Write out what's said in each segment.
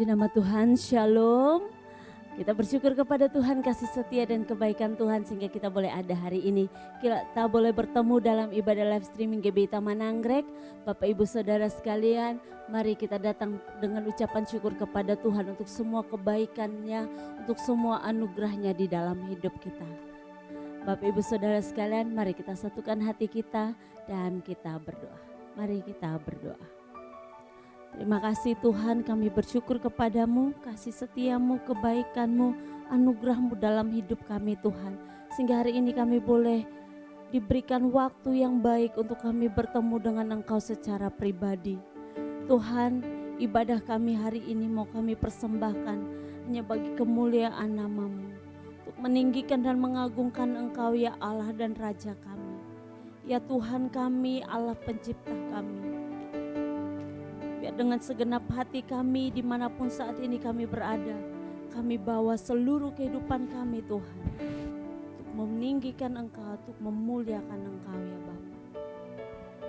Puji nama Tuhan, Shalom. Kita bersyukur kepada Tuhan kasih setia dan kebaikan Tuhan sehingga kita boleh ada hari ini. Kita boleh bertemu dalam ibadah live streaming GBI Taman Anggrek. Bapak Ibu Saudara sekalian, mari kita datang dengan ucapan syukur kepada Tuhan untuk semua kebaikannya, untuk semua anugerahnya di dalam hidup kita. Bapak Ibu Saudara sekalian, mari kita satukan hati kita dan kita berdoa. Mari kita berdoa. Terima kasih Tuhan, kami bersyukur kepadamu, kasih setiamu, kebaikanmu, anugerahmu dalam hidup kami Tuhan. Sehingga hari ini kami boleh diberikan waktu yang baik untuk kami bertemu dengan Engkau secara pribadi. Tuhan, ibadah kami hari ini mau kami persembahkan hanya bagi kemuliaan nama-Mu. Untuk meninggikan dan mengagungkan Engkau ya Allah dan Raja kami. Ya Tuhan kami, Allah pencipta kami. Biar dengan segenap hati kami dimanapun saat ini kami berada, kami bawa seluruh kehidupan kami Tuhan. Untuk meninggikan Engkau, untuk memuliakan Engkau ya Bapa.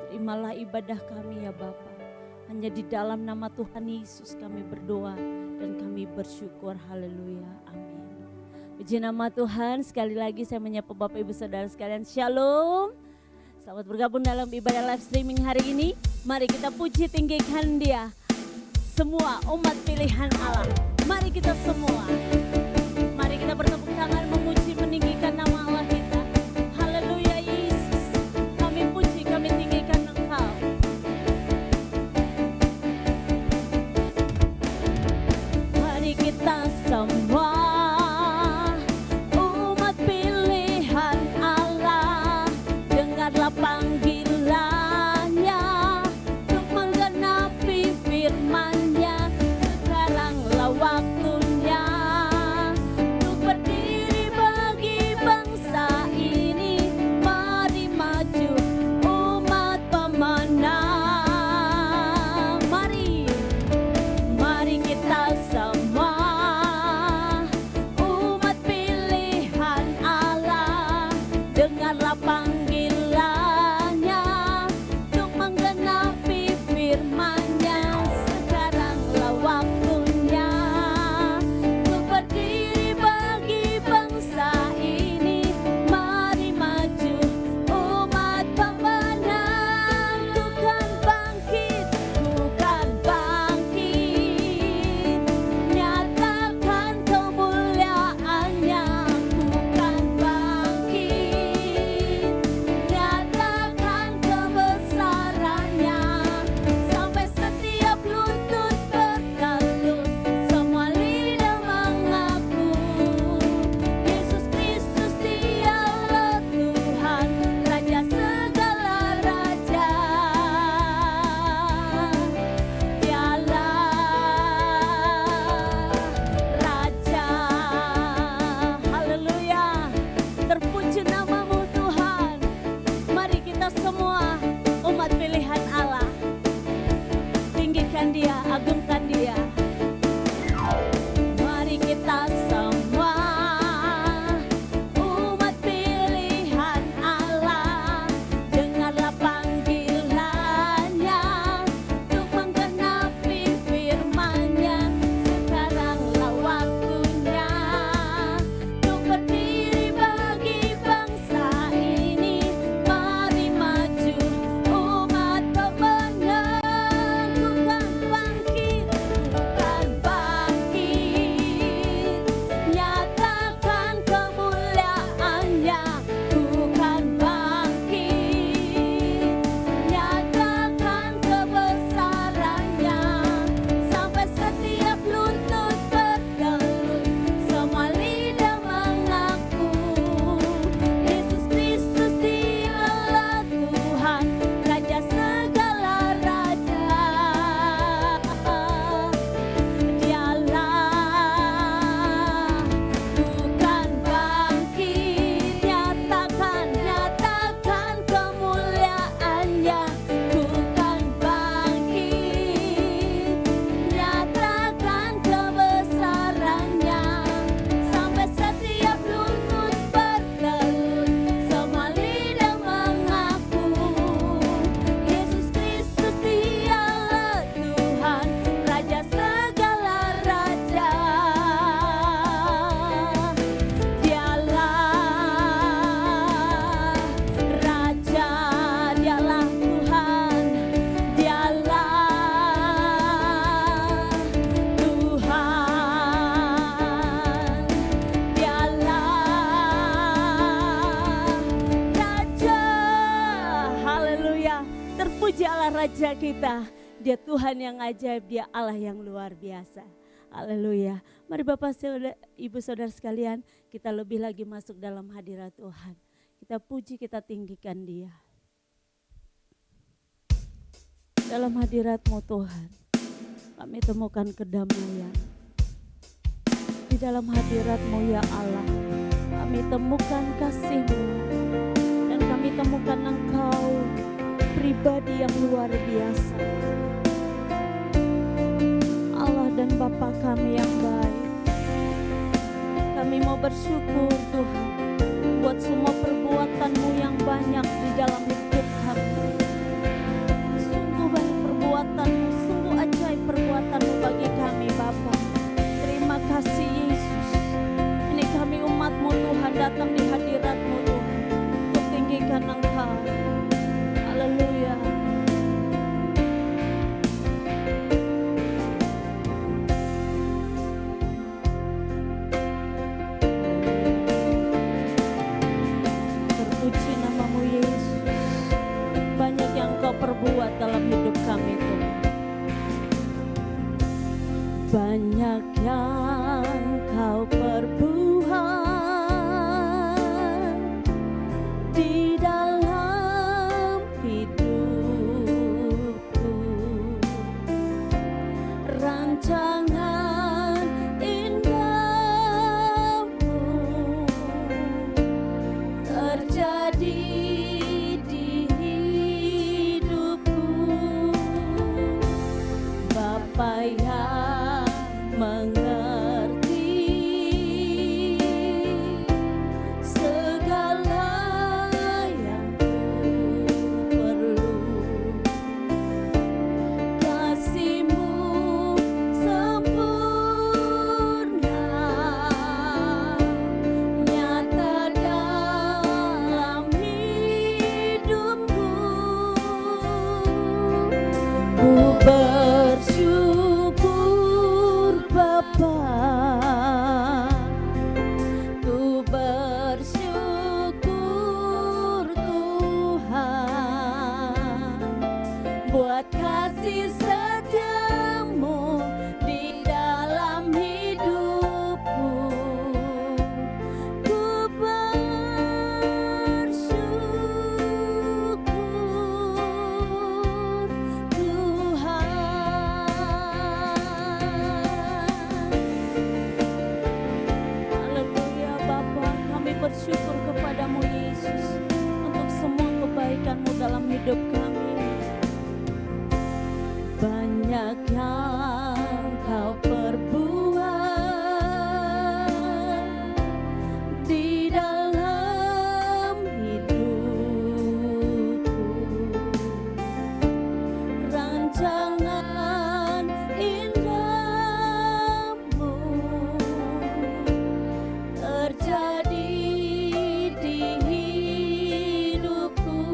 Terimalah ibadah kami ya Bapa. Hanya di dalam nama Tuhan Yesus kami berdoa dan kami bersyukur. Haleluya, amin. Puji nama Tuhan, sekali lagi saya menyapa Bapak Ibu Saudara sekalian, Shalom. Selamat bergabung dalam ibadah live streaming hari ini. Mari kita puji tinggikan Dia. Semua umat pilihan Allah. Mari kita semua. Mari kita bertepuk tangan memuji meninggikan nama Allah kita. Haleluya Yesus. Kami puji, kami tinggikan Engkau. Mari kita semua. Panggilannya untuk menggenapi firman-Nya, sekaranglah waktunya Raja kita, dia Tuhan yang ajaib, dia Allah yang luar biasa. Haleluya. Mari Bapak, Ibu, Saudara sekalian, kita lebih lagi masuk dalam hadirat Tuhan. Kita puji, kita tinggikan Dia. Dalam hadirat-Mu Tuhan, kami temukan kedamaian. Di dalam hadirat-Mu ya Allah, kami temukan kasih-Mu. Dan kami temukan Engkau pribadi yang luar biasa. Allah dan Bapa kami yang baik. Kami mau bersyukur Tuhan buat semua perbuatan-Mu yang banyak di dalam hidup kami. Sungguh banyak perbuatan-Mu, sungguh ajaib perbuatan-Mu bagi kami Bapa. Terima kasih Yesus. Ini kami umat-Mu Tuhan datang di hadirat-Mu Tuhan untuk tinggikan Engkau. Haleluya. Terpuji nama-Mu Yesus. Banyak yang Kau perbuat dalam hidup kami Tuhan. Banyak yang Kau perbuat di dalam hidupku. Rancangan indah-Mu terjadi di hidupku. Bapa yang mengerti segala yang ku perlu. Kasih-Mu sempurna nyata dalam hidupku. Ku bersyukur Bapa, ku bersyukur Tuhan buat kasih setia-Mu di dalam hidupku. Ku bersyukur Tuhan. Haleluya Bapa, kami bersyukur kepadamu Yesus untuk semua kebaikan-Mu dalam hidup kami. Banyak yang Kau perbuat di dalam hidupku. Rancangan indah-Mu terjadi di hidupku.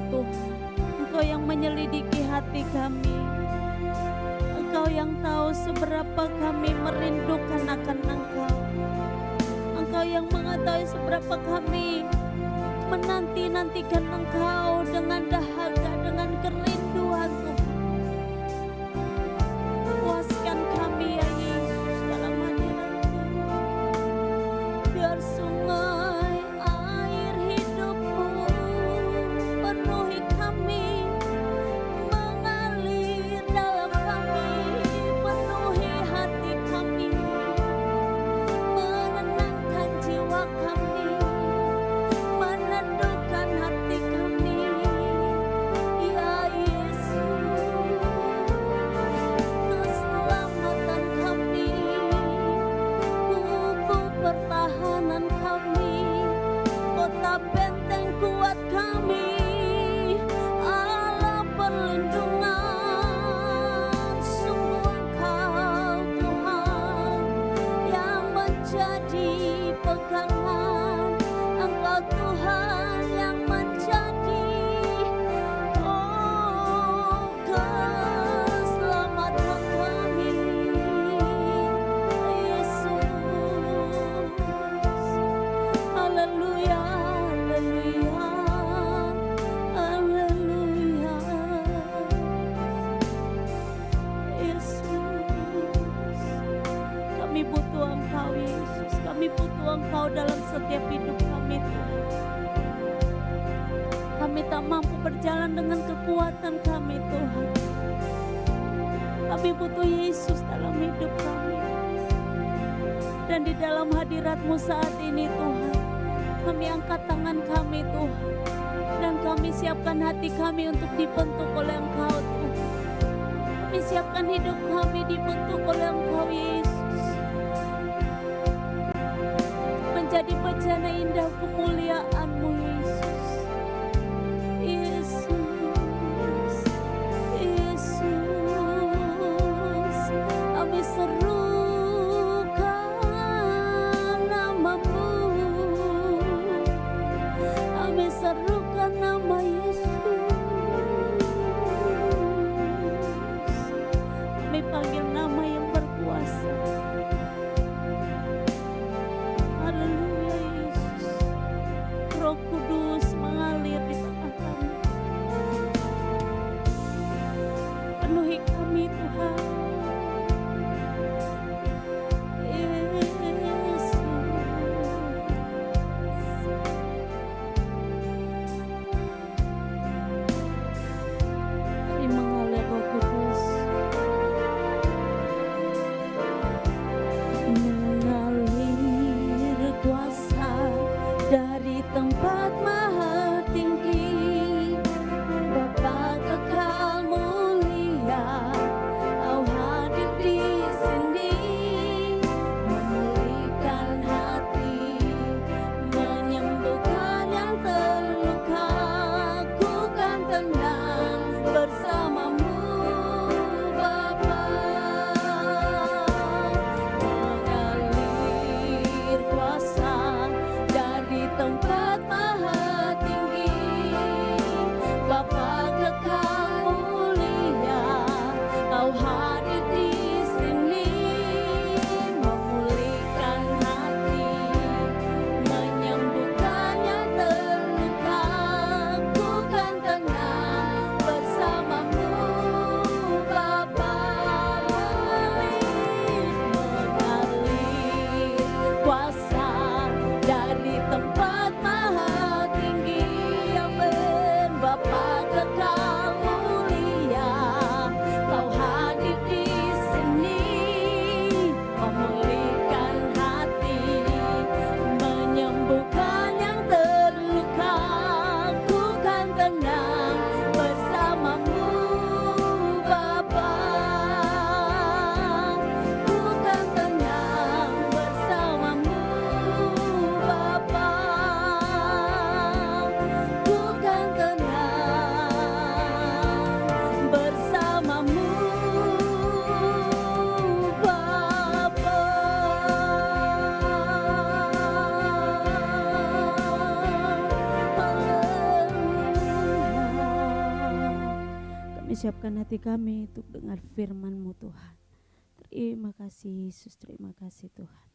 Tuhan. Engkau yang menyelidiki hati kami. Engkau yang tahu seberapa kami merindukan akan Engkau. Engkau yang mengetahui seberapa kami menanti-nantikan Engkau dengan dahaga, dengan kerinduan Tuhan. Puaskan kami ya Yesus dalam hadirat-Mu. Biar sungai air hidup-Mu penuhi kami, mengalir dalam kami, penuhi hati kami, menenangkan jiwa kami, meneduhkan hati kami, ya Yesus. Keselamatan kami, kukuh pertahanan kami, kota benteng kuat kami, Allah perlindungan. Sungguh Engkau Tuhan yang menjadi pegangan, Engkau Tuhan yang menjadi keselamatan kami, Yesus. Haleluya, haleluya, haleluya. Yesus, kami butuh Engkau Yesus, kami butuh Engkau dalam setiap hidup kami Tuhan. Kami tak mampu berjalan dengan kekuatan kami Tuhan. Kami butuh Yesus dalam hidup kami. Dan di dalam hadirat-Mu saat ini Tuhan, kami angkat tangan kami Tuhan. Dan kami siapkan hati kami untuk dibentuk oleh Engkau Tuhan. Kami siapkan hidup kami dibentuk oleh Engkau Yesus, menjadi bejana indah kemuliaan-Mu Yesus. Yesus, Yesus, kami serukan nama-Mu, kami serukan nama Yesus, kami panggil nama yang berkuasa. Haleluya Yesus, Roh Kudus mengalir di tengah kami, penuhi kami Tuhan. Yesus, kami mengalir Roh Kudus, mengalir kuasa dari tempat maha tinggi, Bapa kekal mulia, Kau persiapkan hati kami untuk dengar firman-Mu Tuhan. Terima kasih Yesus, terima kasih Tuhan.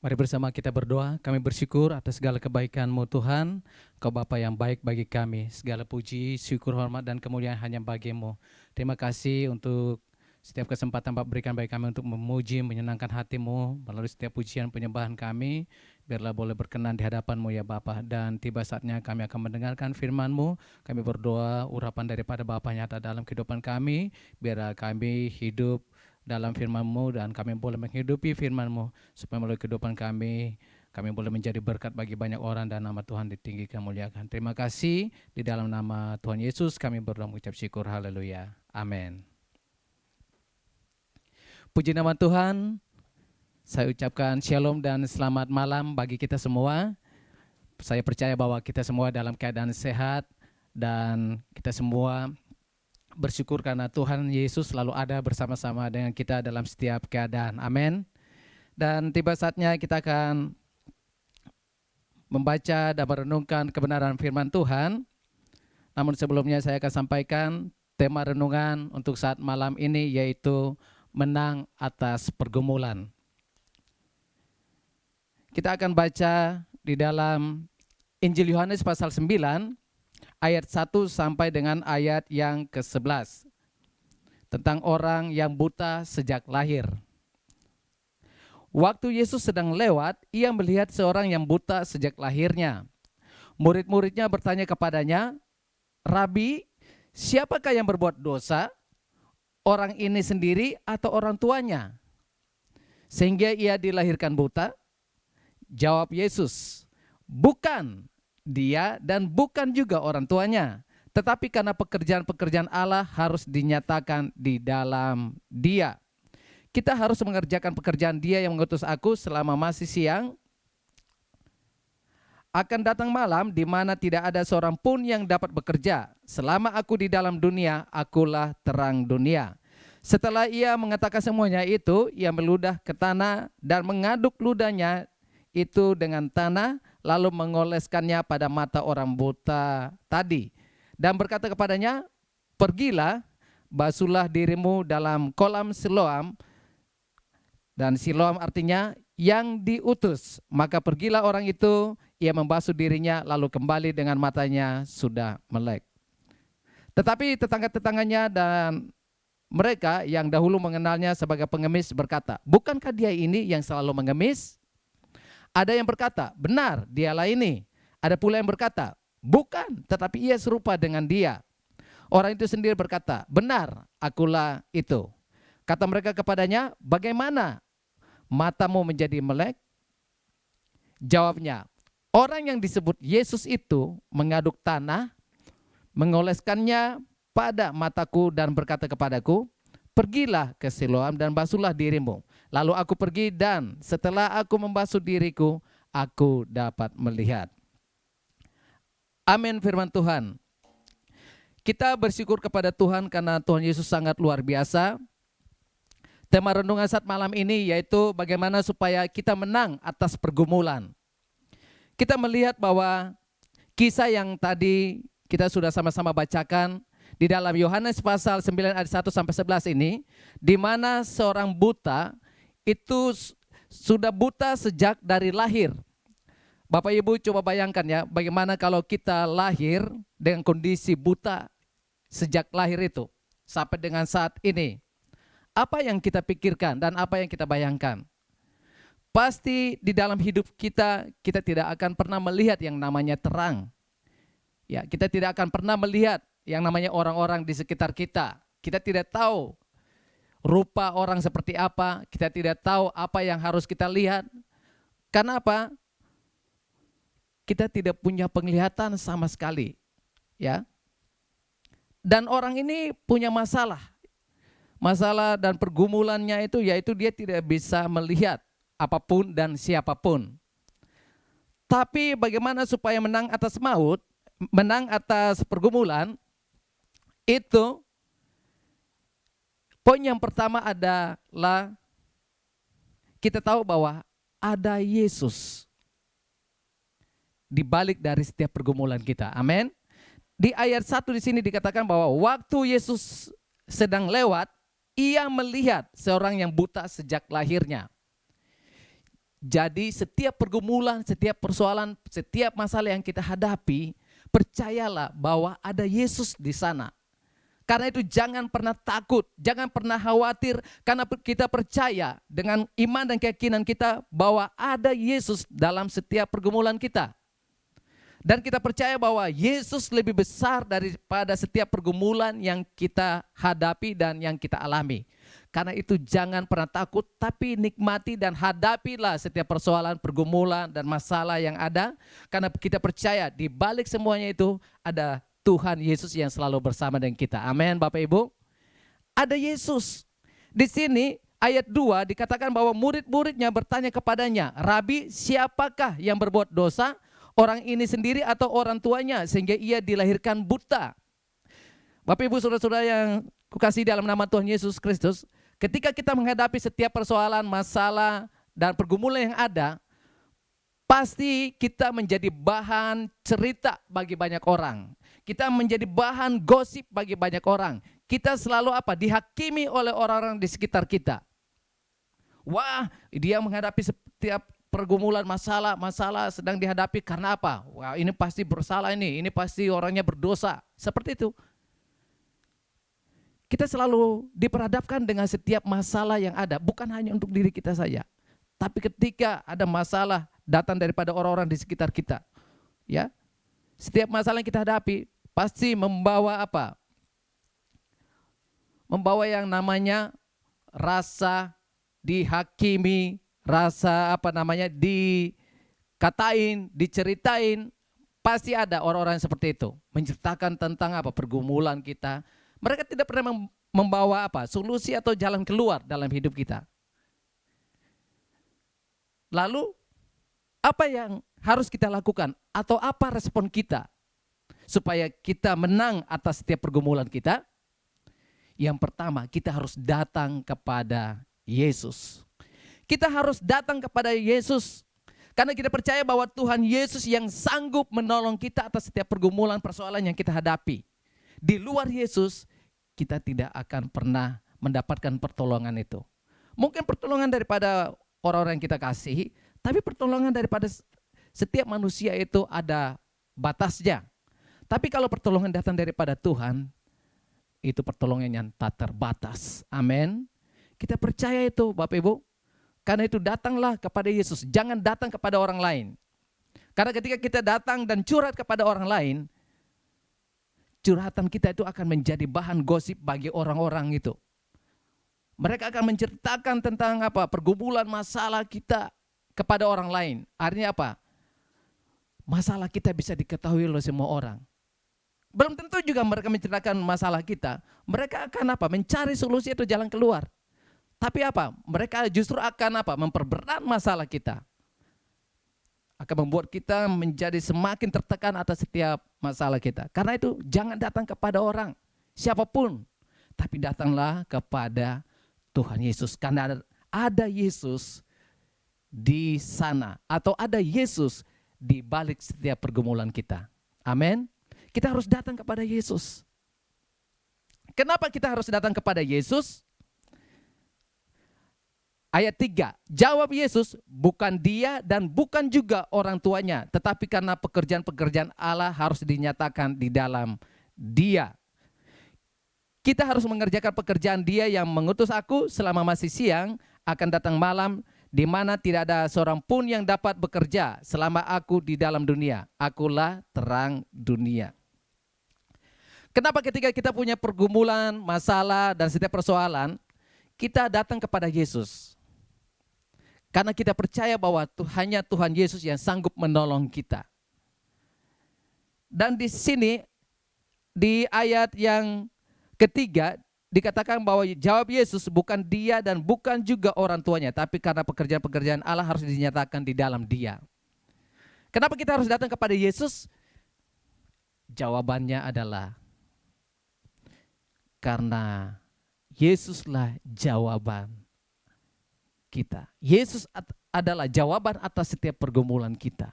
Mari bersama kita berdoa. Kami bersyukur atas segala kebaikan-Mu Tuhan. Kau Bapa yang baik bagi kami. Segala puji, syukur, hormat, dan kemuliaan hanya bagi-Mu. Terima kasih untuk setiap kesempatan Bapak berikan bagi kami untuk memuji, menyenangkan hati-Mu melalui setiap pujian penyembahan kami. Biarlah boleh berkenan di hadapan-Mu ya Bapa. Dan tiba saatnya kami akan mendengarkan firman-Mu. Kami berdoa urapan daripada Bapa nyata dalam kehidupan kami. Biarlah kami hidup dalam firman-Mu dan kami boleh menghidupi firman-Mu supaya melalui kehidupan kami boleh menjadi berkat bagi banyak orang dan nama Tuhan ditinggikan, muliakan. Terima kasih, di dalam nama Tuhan Yesus kami berdoa mengucap syukur, haleluya, amin. Puji nama Tuhan, saya ucapkan shalom dan selamat malam bagi kita semua. Saya percaya bahwa kita semua dalam keadaan sehat dan kita semua bersyukur karena Tuhan Yesus selalu ada bersama-sama dengan kita dalam setiap keadaan. Amin. Dan tiba saatnya kita akan membaca dan merenungkan kebenaran firman Tuhan. Namun sebelumnya saya akan sampaikan tema renungan untuk saat malam ini, yaitu menang atas pergumulan. Kita akan baca di dalam Injil Yohanes pasal 9 ayat 1 sampai dengan ayat yang ke-11 tentang orang yang buta sejak lahir. Waktu Yesus sedang lewat, ia melihat seorang yang buta sejak lahirnya. Murid-muridnya bertanya kepadanya, "Rabi, siapakah yang berbuat dosa? Orang ini sendiri atau orang tuanya? Sehingga ia dilahirkan buta?" Jawab Yesus, "Bukan dia dan bukan juga orang tuanya, tetapi karena pekerjaan-pekerjaan Allah harus dinyatakan di dalam dia. Kita harus mengerjakan pekerjaan Dia yang mengutus aku selama masih siang. Akan datang malam di mana tidak ada seorang pun yang dapat bekerja. Selama aku di dalam dunia, akulah terang dunia." Setelah ia mengatakan semuanya itu, ia meludah ke tanah dan mengaduk ludahnya itu dengan tanah, lalu mengoleskannya pada mata orang buta tadi. Dan berkata kepadanya, "Pergilah, basuhlah dirimu dalam kolam Siloam." Dan Siloam artinya yang diutus. Maka pergilah orang itu, ia membasuh dirinya, lalu kembali dengan matanya sudah melek. Tetapi tetangga-tetangganya dan mereka yang dahulu mengenalnya sebagai pengemis berkata, "Bukankah dia ini yang selalu mengemis?" Ada yang berkata, "Benar, dialah ini." Ada pula yang berkata, "Bukan, tetapi ia serupa dengan dia." Orang itu sendiri berkata, "Benar, akulah itu." Kata mereka kepadanya, "Bagaimana matamu menjadi melek?" Jawabnya, "Orang yang disebut Yesus itu mengaduk tanah, mengoleskannya pada mataku dan berkata kepadaku, 'Pergilah ke Siloam dan basuhlah dirimu.' Lalu aku pergi dan setelah aku membasuh diriku, aku dapat melihat." Amin firman Tuhan. Kita bersyukur kepada Tuhan karena Tuhan Yesus sangat luar biasa. Tema renungan saat malam ini yaitu bagaimana supaya kita menang atas pergumulan. Kita melihat bahwa kisah yang tadi kita sudah sama-sama bacakan di dalam Yohanes pasal 9 ayat 1 sampai 11 ini, di mana seorang buta itu sudah buta sejak dari lahir. Bapak Ibu coba bayangkan ya, bagaimana kalau kita lahir dengan kondisi buta sejak lahir itu sampai dengan saat ini. Apa yang kita pikirkan dan apa yang kita bayangkan? Pasti di dalam hidup kita tidak akan pernah melihat yang namanya terang. Ya, kita tidak akan pernah melihat yang namanya orang-orang di sekitar kita. Kita tidak tahu rupa orang seperti apa, kita tidak tahu apa yang harus kita lihat. Karena apa? Kita tidak punya penglihatan sama sekali, ya. Dan orang ini punya masalah. Masalah dan pergumulannya itu yaitu dia tidak bisa melihat apapun dan siapapun. Tapi bagaimana supaya menang atas maut, menang atas pergumulan, itu poin yang pertama adalah kita tahu bahwa ada Yesus. di balik dari setiap pergumulan kita. Amin. Di ayat 1 di sini dikatakan bahwa waktu Yesus sedang lewat, ia melihat seorang yang buta sejak lahirnya. Jadi setiap pergumulan, setiap persoalan, setiap masalah yang kita hadapi, percayalah bahwa ada Yesus di sana. Karena itu jangan pernah takut, jangan pernah khawatir, karena kita percaya dengan iman dan keyakinan kita bahwa ada Yesus dalam setiap pergumulan kita. Dan kita percaya bahwa Yesus lebih besar daripada setiap pergumulan yang kita hadapi dan yang kita alami. Karena itu jangan pernah takut, tapi nikmati dan hadapilah setiap persoalan, pergumulan dan masalah yang ada. Karena kita percaya di balik semuanya itu ada Tuhan Yesus yang selalu bersama dengan kita. Amin, Bapak Ibu. Ada Yesus. Di sini ayat 2 dikatakan bahwa murid-muridnya bertanya kepadanya, "Rabi, siapakah yang berbuat dosa? Orang ini sendiri atau orang tuanya sehingga ia dilahirkan buta?" Bapak Ibu saudara-saudara yang kukasihi dalam nama Tuhan Yesus Kristus, ketika kita menghadapi setiap persoalan, masalah dan pergumulan yang ada, pasti kita menjadi bahan cerita bagi banyak orang. Kita menjadi bahan gosip bagi banyak orang. Kita selalu dihakimi oleh orang-orang di sekitar kita. Wah, dia menghadapi setiap pergumulan, masalah sedang dihadapi karena apa? Wah, ini pasti bersalah ini pasti orangnya berdosa. Seperti itu. Kita selalu diperhadapkan dengan setiap masalah yang ada, bukan hanya untuk diri kita saja. Tapi ketika ada masalah datang daripada orang-orang di sekitar kita, ya. Setiap masalah yang kita hadapi pasti membawa Membawa yang namanya rasa dihakimi, rasa dikatain, diceritain. Pasti ada orang-orang seperti itu, menceritakan tentang pergumulan kita. Mereka tidak pernah membawa solusi atau jalan keluar dalam hidup kita. Lalu apa yang harus kita lakukan atau apa respon kita supaya kita menang atas setiap pergumulan kita? Yang pertama, kita harus datang kepada Yesus. Kita harus datang kepada Yesus karena kita percaya bahwa Tuhan Yesus yang sanggup menolong kita atas setiap pergumulan, persoalan yang kita hadapi. Di luar Yesus, kita tidak akan pernah mendapatkan pertolongan itu. Mungkin pertolongan daripada orang-orang yang kita kasihi, tapi pertolongan daripada setiap manusia itu ada batasnya. Tapi kalau pertolongan datang daripada Tuhan, itu pertolongan yang tak terbatas. Amin. Kita percaya itu Bapak Ibu. Karena itu datanglah kepada Yesus. Jangan datang kepada orang lain. Karena ketika kita datang dan curhat kepada orang lain, curhatan kita itu akan menjadi bahan gosip bagi orang-orang itu. Mereka akan menceritakan tentang pergumulan masalah kita kepada orang lain. Artinya masalah kita bisa diketahui oleh semua orang. Belum tentu juga mereka menceritakan masalah kita. Mereka akan mencari solusi atau jalan keluar. Tapi mereka justru akan memperberat masalah kita. Akan membuat kita menjadi semakin tertekan atas setiap masalah kita. Karena itu jangan datang kepada orang, siapapun. Tapi datanglah kepada Tuhan Yesus. Karena ada Yesus di sana. Atau ada Yesus di balik setiap pergumulan kita. Amin. Kita harus datang kepada Yesus. Kenapa kita harus datang kepada Yesus? Ayat 3, jawab Yesus, bukan dia dan bukan juga orang tuanya, tetapi karena pekerjaan-pekerjaan Allah harus dinyatakan di dalam dia. Kita harus mengerjakan pekerjaan dia yang mengutus aku selama masih siang, akan datang malam, di mana tidak ada seorang pun yang dapat bekerja selama aku di dalam dunia. Akulah terang dunia. Kenapa ketika kita punya pergumulan, masalah, dan setiap persoalan, kita datang kepada Yesus? Karena kita percaya bahwa hanya Tuhan Yesus yang sanggup menolong kita. Dan di sini, di ayat yang ketiga, dikatakan bahwa jawab Yesus, bukan dia dan bukan juga orang tuanya, tapi karena pekerjaan-pekerjaan Allah harus dinyatakan di dalam dia. Kenapa kita harus datang kepada Yesus? Jawabannya adalah karena Yesuslah jawaban kita. Yesus adalah jawaban atas setiap pergumulan kita.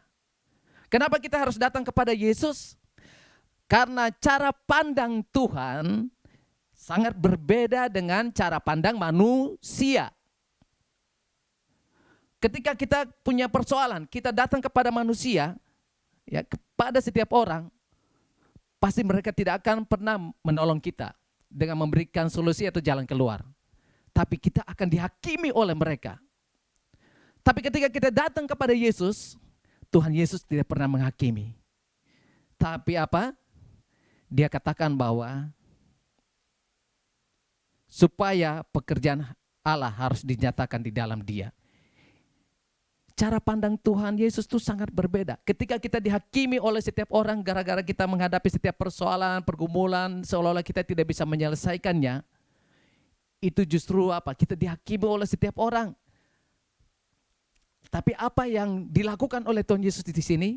Kenapa kita harus datang kepada Yesus? Karena cara pandang Tuhan sangat berbeda dengan cara pandang manusia. Ketika kita punya persoalan, kita datang kepada manusia, ya, kepada setiap orang, pasti mereka tidak akan pernah menolong kita dengan memberikan solusi atau jalan keluar. Tapi kita akan dihakimi oleh mereka. Tapi ketika kita datang kepada Yesus, Tuhan Yesus tidak pernah menghakimi. Tapi apa? Dia katakan bahwa supaya pekerjaan Allah harus dinyatakan di dalam Dia. Cara pandang Tuhan Yesus itu sangat berbeda. Ketika kita dihakimi oleh setiap orang gara-gara kita menghadapi setiap persoalan, pergumulan, seolah-olah kita tidak bisa menyelesaikannya, itu justru apa? Kita dihakimi oleh setiap orang. Tapi apa yang dilakukan oleh Tuhan Yesus di sini?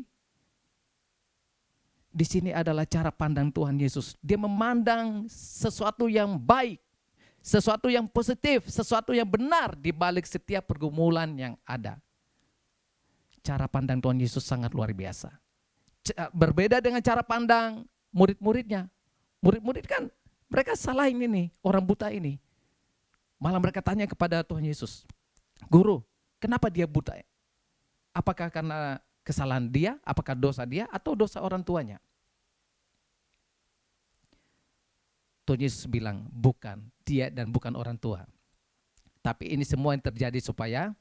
Di sini adalah cara pandang Tuhan Yesus. Dia memandang sesuatu yang baik, sesuatu yang positif, sesuatu yang benar di balik setiap pergumulan yang ada. Cara pandang Tuhan Yesus sangat luar biasa. Berbeda dengan cara pandang murid-muridnya. Murid-murid kan mereka salahin ini, orang buta ini. Malah mereka tanya kepada Tuhan Yesus, "Guru, kenapa dia buta? Apakah karena kesalahan dia, apakah dosa dia, atau dosa orang tuanya?" Tuhan Yesus bilang, bukan dia dan bukan orang tua. Tapi ini semua yang terjadi supaya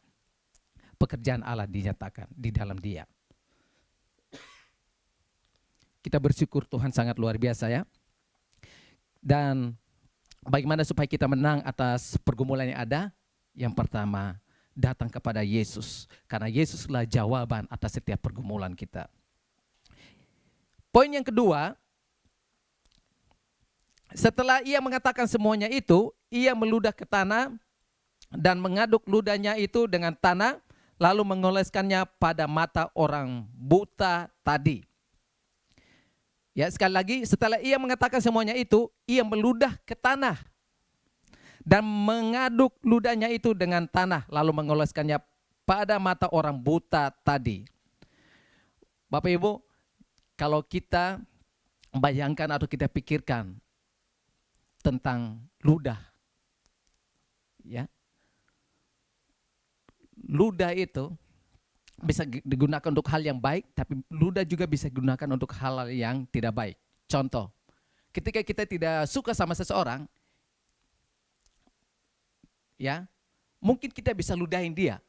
pekerjaan Allah dinyatakan di dalam dia. Kita bersyukur Tuhan sangat luar biasa ya. Dan bagaimana supaya kita menang atas pergumulan yang ada? Yang pertama, datang kepada Yesus. Karena Yesuslah jawaban atas setiap pergumulan kita. Poin yang kedua, setelah ia mengatakan semuanya itu, ia meludah ke tanah dan mengaduk ludahnya itu dengan tanah, lalu mengoleskannya pada mata orang buta tadi. Ya, sekali lagi, setelah ia mengatakan semuanya itu, ia meludah ke tanah dan mengaduk ludahnya itu dengan tanah, lalu mengoleskannya pada mata orang buta tadi. Bapak Ibu, kalau kita bayangkan atau kita pikirkan tentang ludah, ya, ludah itu bisa digunakan untuk hal yang baik, tapi ludah juga bisa digunakan untuk hal yang tidak baik. Contoh, ketika kita tidak suka sama seseorang, ya, mungkin kita bisa ludahin dia.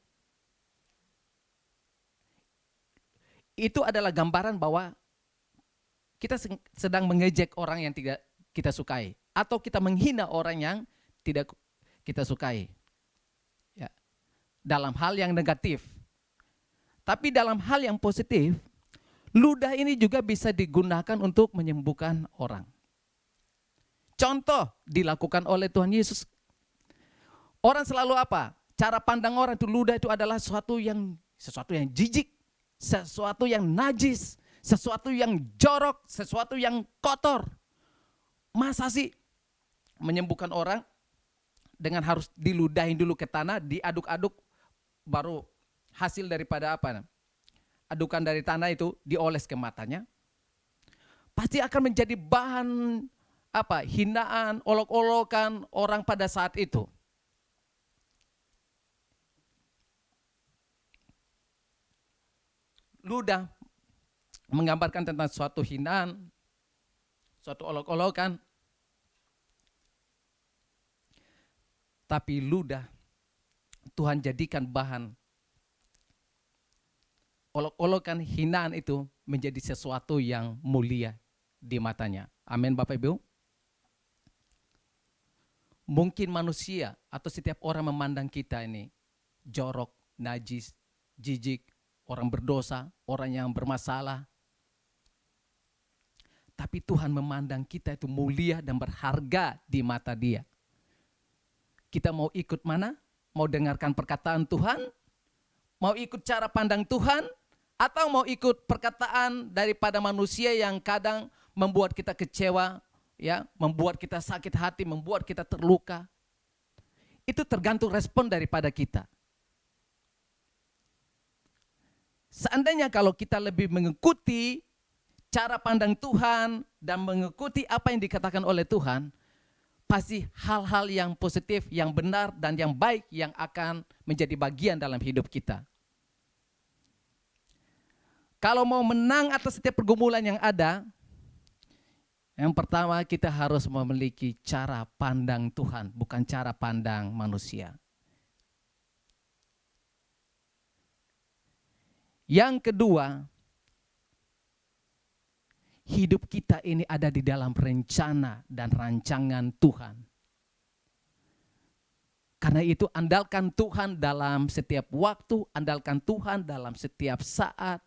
Itu adalah gambaran bahwa kita sedang mengejek orang yang tidak kita sukai, atau kita menghina orang yang tidak kita sukai, ya, dalam hal yang negatif. Tapi dalam hal yang positif, ludah ini juga bisa digunakan untuk menyembuhkan orang. Contoh dilakukan oleh Tuhan Yesus. Orang selalu apa? Cara pandang orang itu ludah itu adalah sesuatu yang jijik, sesuatu yang najis, sesuatu yang jorok, sesuatu yang kotor. Masa sih menyembuhkan orang dengan harus diludahin dulu ke tanah, diaduk-aduk, baru hasil daripada apa? Adukan dari tanah itu dioles ke matanya. Pasti akan menjadi bahan apa? Hinaan, olok-olokan orang pada saat itu. Ludah menggambarkan tentang suatu hinaan, suatu olok-olokan. Tapi ludah Tuhan jadikan bahan olok-olokan, hinaan itu menjadi sesuatu yang mulia di matanya. Amin Bapak Ibu. Mungkin manusia atau setiap orang memandang kita ini jorok, najis, jijik, orang berdosa, orang yang bermasalah. Tapi Tuhan memandang kita itu mulia dan berharga di mata Dia. Kita mau ikut mana? Mau dengarkan perkataan Tuhan? Mau ikut cara pandang Tuhan? Atau mau ikut perkataan daripada manusia yang kadang membuat kita kecewa, ya, membuat kita sakit hati, membuat kita terluka? Itu tergantung respon daripada kita. Seandainya kalau kita lebih mengikuti cara pandang Tuhan dan mengikuti apa yang dikatakan oleh Tuhan, pasti hal-hal yang positif, yang benar, dan yang baik yang akan menjadi bagian dalam hidup kita. Kalau mau menang atas setiap pergumulan yang ada, yang pertama kita harus memiliki cara pandang Tuhan, bukan cara pandang manusia. Yang kedua, hidup kita ini ada di dalam rencana dan rancangan Tuhan. Karena itu andalkan Tuhan dalam setiap waktu, andalkan Tuhan dalam setiap saat.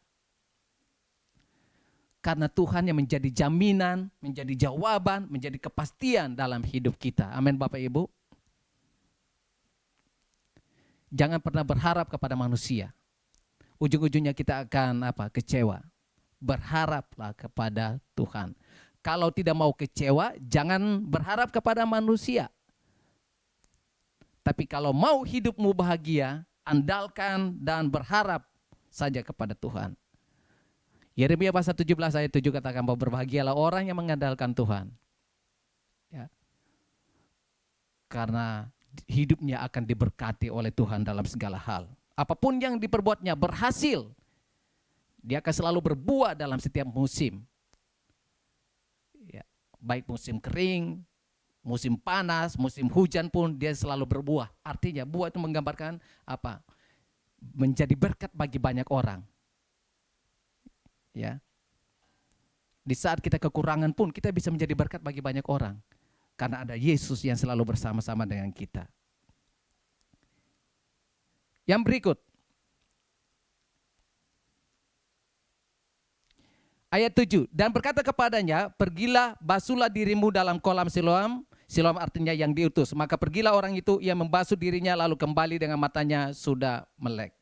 Karena Tuhan yang menjadi jaminan, menjadi jawaban, menjadi kepastian dalam hidup kita. Amin Bapak Ibu. Jangan pernah berharap kepada manusia. Ujung-ujungnya kita akan kecewa. Berharaplah kepada Tuhan. Kalau tidak mau kecewa, jangan berharap kepada manusia. Tapi kalau mau hidupmu bahagia, andalkan dan berharap saja kepada Tuhan. Yeremia pasal 17 ayat 7 katakan bahwa berbahagialah orang yang mengandalkan Tuhan. Ya. Karena hidupnya akan diberkati oleh Tuhan dalam segala hal. Apapun yang diperbuatnya berhasil. Dia akan selalu berbuah dalam setiap musim. Ya, baik musim kering, musim panas, musim hujan pun dia selalu berbuah. Artinya buah itu menggambarkan apa? Menjadi berkat bagi banyak orang. Ya. Di saat kita kekurangan pun kita bisa menjadi berkat bagi banyak orang. Karena ada Yesus yang selalu bersama-sama dengan kita. Yang berikut. Ayat 7. Dan berkata kepadanya, pergilah basuhlah dirimu dalam kolam Siloam. Siloam artinya yang diutus. Maka pergilah orang itu, ia membasuh dirinya lalu kembali dengan matanya sudah melek.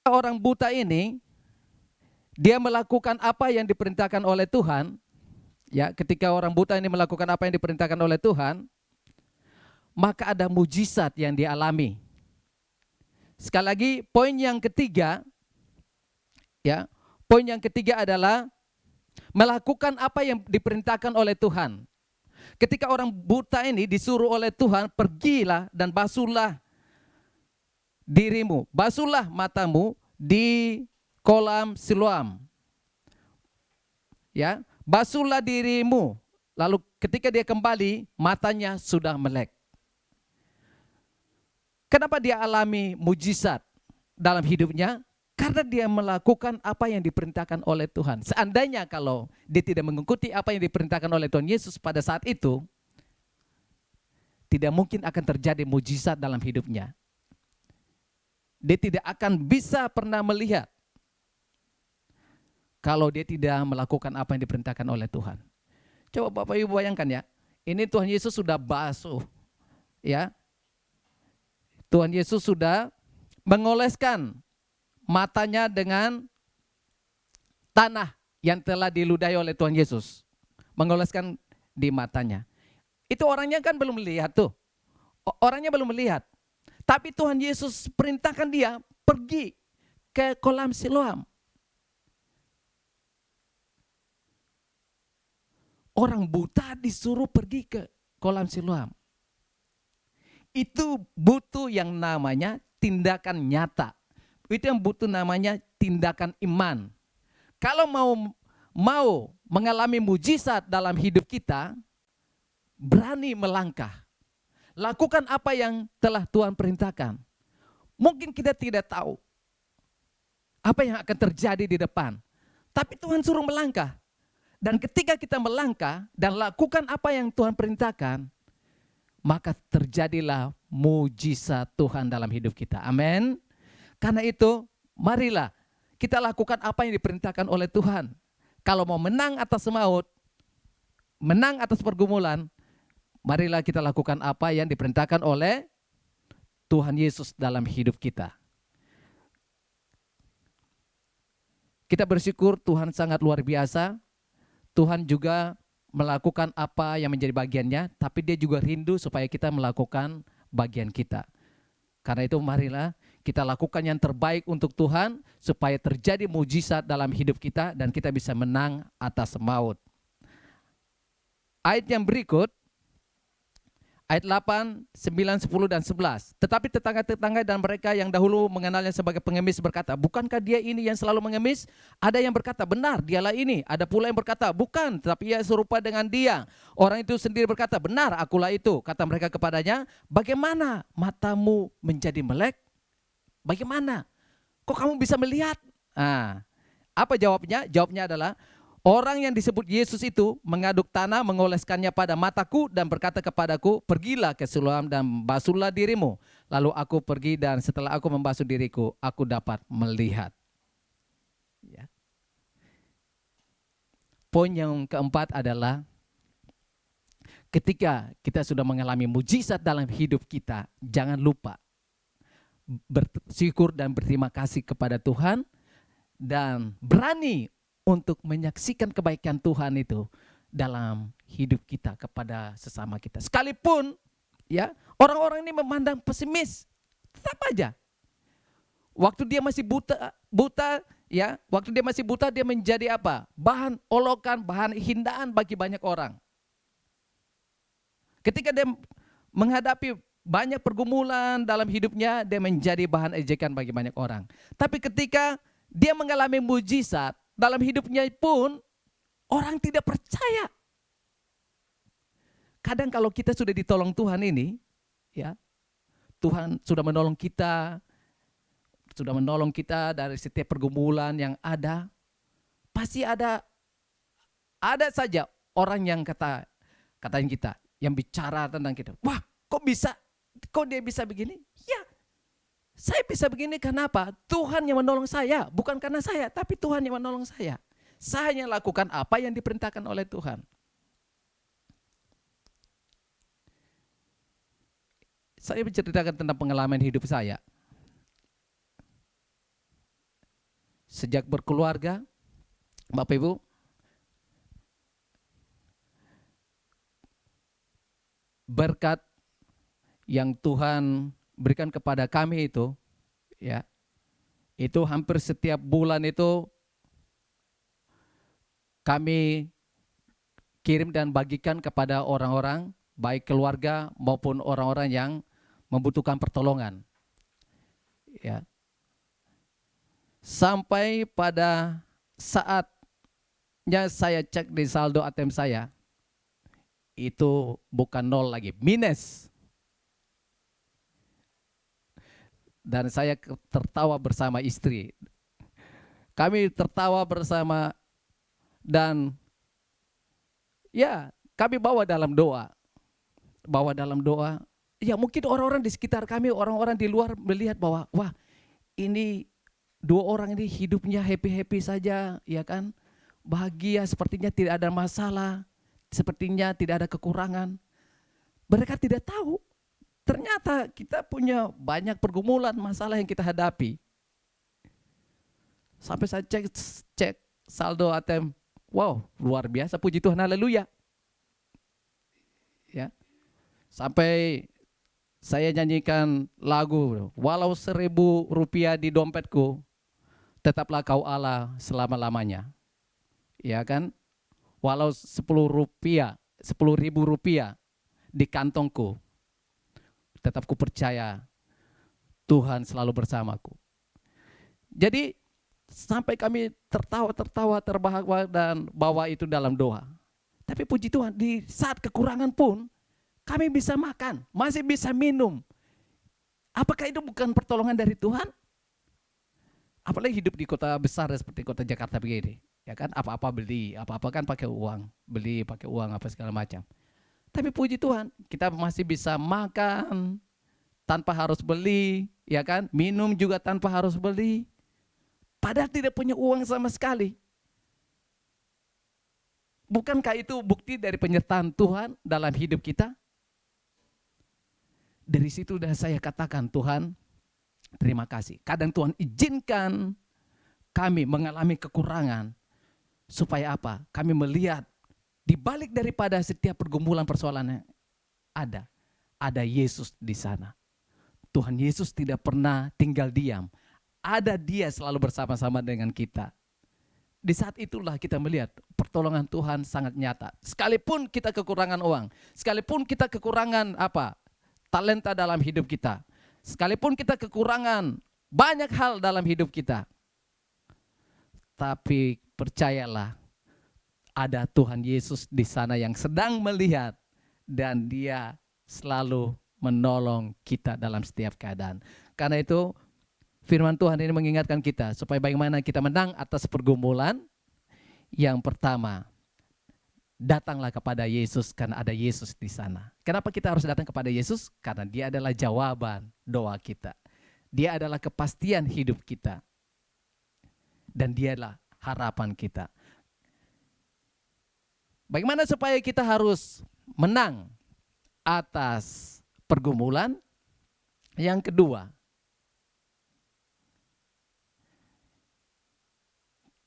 Orang buta ini, dia melakukan apa yang diperintahkan oleh Tuhan. Ya, ketika orang buta ini melakukan apa yang diperintahkan oleh Tuhan, maka ada mujizat yang dialami. Sekali lagi, poin yang ketiga, ya, poin yang ketiga adalah melakukan apa yang diperintahkan oleh Tuhan. Ketika orang buta ini disuruh oleh Tuhan, pergilah dan basuhlah dirimu, basuhlah matamu di kolam Siloam. Ya, basuhlah dirimu. Lalu ketika dia kembali, matanya sudah melek. Kenapa dia alami mujizat dalam hidupnya? Karena dia melakukan apa yang diperintahkan oleh Tuhan. Seandainya kalau dia tidak mengikuti apa yang diperintahkan oleh Tuhan Yesus pada saat itu, tidak mungkin akan terjadi mujizat dalam hidupnya. Dia tidak akan bisa pernah melihat kalau dia tidak melakukan apa yang diperintahkan oleh Tuhan. Coba Bapak Ibu bayangkan ya, ini Tuhan Yesus sudah basuh, ya. Tuhan Yesus sudah mengoleskan matanya dengan tanah yang telah diludahi oleh Tuhan Yesus. Mengoleskan di matanya. Itu orangnya kan belum melihat tuh. Orangnya belum melihat. Tapi Tuhan Yesus perintahkan dia pergi ke kolam Siloam. Orang buta disuruh pergi ke kolam Siloam. Itu butuh yang namanya tindakan nyata. Itu yang butuh namanya tindakan iman. Kalau mau mengalami mujizat dalam hidup kita, berani melangkah. Lakukan apa yang telah Tuhan perintahkan. Mungkin kita tidak tahu apa yang akan terjadi di depan, tapi Tuhan suruh melangkah. Dan ketika kita melangkah dan lakukan apa yang Tuhan perintahkan, maka terjadilah mujizat Tuhan dalam hidup kita. Amin. Karena itu, marilah kita lakukan apa yang diperintahkan oleh Tuhan. Kalau mau menang atas maut, menang atas pergumulan, marilah kita lakukan apa yang diperintahkan oleh Tuhan Yesus dalam hidup kita. Kita bersyukur Tuhan sangat luar biasa. Tuhan juga melakukan apa yang menjadi bagiannya, tapi dia juga rindu supaya kita melakukan bagian kita. Karena itu marilah kita lakukan yang terbaik untuk Tuhan supaya terjadi mujizat dalam hidup kita dan kita bisa menang atas maut. Ayat yang berikut, ayat 8, 9, 10, dan 11. Tetapi tetangga-tetangga dan mereka yang dahulu mengenalnya sebagai pengemis berkata, bukankah dia ini yang selalu mengemis? Ada yang berkata, benar, dialah ini. Ada pula yang berkata, bukan, tetapi ia serupa dengan dia. Orang itu sendiri berkata, benar, akulah itu. Kata mereka kepadanya, bagaimana matamu menjadi melek? Bagaimana? Kok kamu bisa melihat? Apa jawabnya? Jawabnya adalah, orang yang disebut Yesus itu mengaduk tanah, mengoleskannya pada mataku dan berkata kepadaku, pergilah ke Siloam dan basuhlah dirimu. Lalu aku pergi dan setelah aku membasuh diriku, aku dapat melihat. Ya. Poin yang keempat adalah, ketika kita sudah mengalami mujizat dalam hidup kita, jangan lupa bersyukur dan berterima kasih kepada Tuhan dan berani untuk menyaksikan kebaikan Tuhan itu dalam hidup kita kepada sesama kita. Sekalipun ya orang-orang ini memandang pesimis, tetap aja. Waktu dia masih buta ya, waktu dia masih buta dia menjadi apa? Bahan olokan, bahan hindaan bagi banyak orang. Ketika dia menghadapi banyak pergumulan dalam hidupnya, dia menjadi bahan ejekan bagi banyak orang. Tapi ketika dia mengalami mujizat dalam hidupnya pun, orang tidak percaya. Kadang kalau kita sudah ditolong Tuhan ini, ya, Tuhan sudah menolong kita dari setiap pergumulan yang ada, pasti ada saja orang yang katain kita, yang bicara tentang kita. Wah, kok bisa? Kok dia bisa begini? Ya, saya bisa begini karena apa? Tuhan yang menolong saya, bukan karena saya, tapi Tuhan yang menolong saya. Saya hanya lakukan apa yang diperintahkan oleh Tuhan. Saya menceritakan tentang pengalaman hidup saya. Sejak berkeluarga, Bapak Ibu, berkat yang Tuhan berikan kepada kami itu, ya, itu hampir setiap bulan itu kami kirim dan bagikan kepada orang-orang, baik keluarga maupun orang-orang yang membutuhkan pertolongan. Ya. Sampai pada saatnya saya cek di saldo ATM saya, itu bukan nol lagi, minus. Dan saya tertawa bersama istri. Kami tertawa bersama dan ya kami bawa dalam doa. Ya mungkin orang-orang di sekitar kami, orang-orang di luar melihat bahwa wah ini dua orang ini hidupnya happy-happy saja, ya kan? Bahagia, sepertinya tidak ada masalah, sepertinya tidak ada kekurangan. Mereka tidak tahu. Ternyata kita punya banyak pergumulan, masalah yang kita hadapi. Sampai saya cek saldo ATM, wow, luar biasa, puji Tuhan, haleluya. Ya. Sampai saya nyanyikan lagu, walau 1.000 rupiah di dompetku, tetaplah kau Allah selama-lamanya. Ya kan? Walau 10.000 rupiah di kantongku, tetap ku percaya Tuhan selalu bersamaku. Jadi sampai kami tertawa, terbahak dan bawa itu dalam doa. Tapi puji Tuhan, di saat kekurangan pun Kami bisa makan, masih bisa minum. Apakah itu bukan pertolongan dari Tuhan? Apalagi hidup di kota besar seperti kota Jakarta begini. Ya kan, apa-apa beli, apa-apa kan pakai uang. Beli pakai uang apa segala macam. Tapi puji Tuhan, kita masih bisa makan tanpa harus beli, ya kan? Minum juga tanpa harus beli. Padahal tidak punya uang sama sekali. Bukankah itu bukti dari penyertaan Tuhan dalam hidup kita? Dari situ sudah saya katakan, Tuhan, terima kasih. Kadang Tuhan izinkan kami mengalami kekurangan. Supaya apa? Kami melihat di balik daripada setiap pergumulan persoalan yang ada Yesus di sana. Tuhan Yesus tidak pernah tinggal diam. Ada Dia selalu bersama-sama dengan kita. Di saat itulah kita melihat pertolongan Tuhan sangat nyata. Sekalipun kita kekurangan uang, sekalipun kita kekurangan talenta dalam hidup kita, sekalipun kita kekurangan banyak hal dalam hidup kita, tapi percayalah, ada Tuhan Yesus di sana yang sedang melihat dan Dia selalu menolong kita dalam setiap keadaan. Karena itu firman Tuhan ini mengingatkan kita supaya bagaimana kita menang atas pergumulan. Yang pertama, datanglah kepada Yesus karena ada Yesus di sana. Kenapa kita harus datang kepada Yesus? Karena Dia adalah jawaban doa kita. Dia adalah kepastian hidup kita. Dan Dia adalah harapan kita. Bagaimana supaya kita harus menang atas pergumulan? Yang kedua,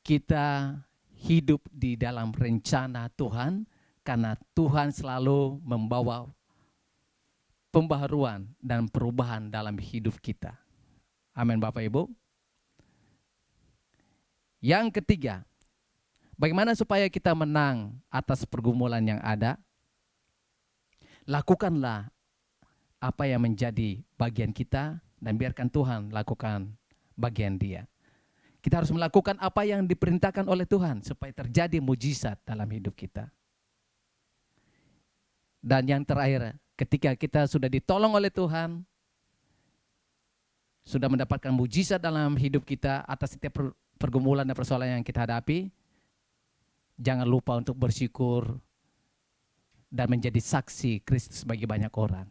kita hidup di dalam rencana Tuhan karena Tuhan selalu membawa pembaharuan dan perubahan dalam hidup kita. Amin Bapak Ibu. Yang ketiga, bagaimana supaya kita menang atas pergumulan yang ada? Lakukanlah apa yang menjadi bagian kita dan biarkan Tuhan lakukan bagian Dia. Kita harus melakukan apa yang diperintahkan oleh Tuhan supaya terjadi mujizat dalam hidup kita. Dan yang terakhir, ketika kita sudah ditolong oleh Tuhan, sudah mendapatkan mujizat dalam hidup kita atas setiap pergumulan dan persoalan yang kita hadapi, jangan lupa untuk bersyukur dan menjadi saksi Kristus bagi banyak orang.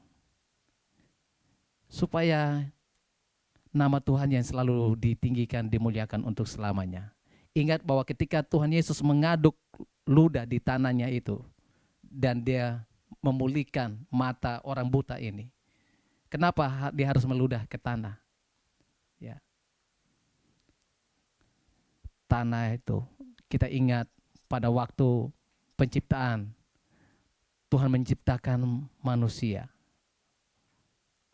Supaya nama Tuhan yang selalu ditinggikan, dimuliakan untuk selamanya. Ingat bahwa ketika Tuhan Yesus mengaduk ludah di tanahnya itu, dan Dia memulihkan mata orang buta ini. Kenapa Dia harus meludah ke tanah? Ya. Tanah itu, kita ingat pada waktu penciptaan, Tuhan menciptakan manusia.